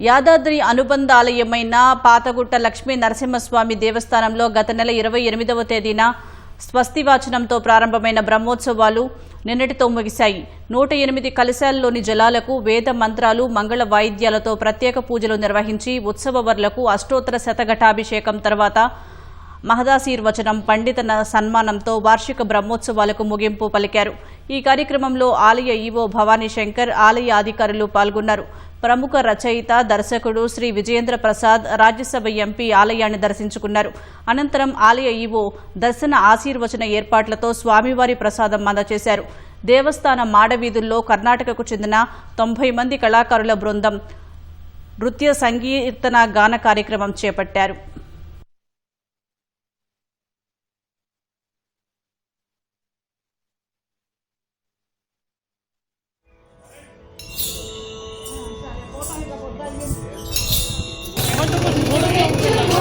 యాదాద్రి అనుబంధ ఆలయమైన పాతగుట్ట లక్ష్మీ నరసింహస్వామి దేవస్థానంలో గత నెల 28వ తేదీన స్వస్తివాచనంతో ప్రారంభమైన బ్రహ్మోత్సవాలు నిన్నటితో ముగిశాయి. 108 కలశాల్లోని జలాలకు వేద మంత్రాలు, మంగళ వాయిద్యాలతో ప్రత్యేక పూజలు నిర్వహించి ఉత్సవవర్లకు అష్టోత్తర శతఘటాభిషేకం తర్వాత మహదాశీర్వచనం, పండిత సన్మానంతో వార్షిక బ్రహ్మోత్సవాలకు ముగింపు పలికారు. ఈ కార్యక్రమంలో ఆలయ ఈవో భవానీ శంకర్, ఆలయ అధికారులు పాల్గొన్నారు. ప్రముఖ రచయిత, దర్శకుడు శ్రీ విజయేంద్ర ప్రసాద్ రాజ్యసభ ఎంపీ ఆలయాన్ని దర్శించుకున్నారు. అనంతరం ఆలయ ఈవో దర్శన ఆశీర్వచన ఏర్పాట్లతో స్వామివారి ప్రసాదం అందజేశారు. దేవస్థాన మాడవీధుల్లో కర్ణాటకకు చెందిన 90 మంది కళాకారుల బృందం నృత్య సంకీర్తన గాన కార్యక్రమం చేపట్టారు. ¿Cuánto por su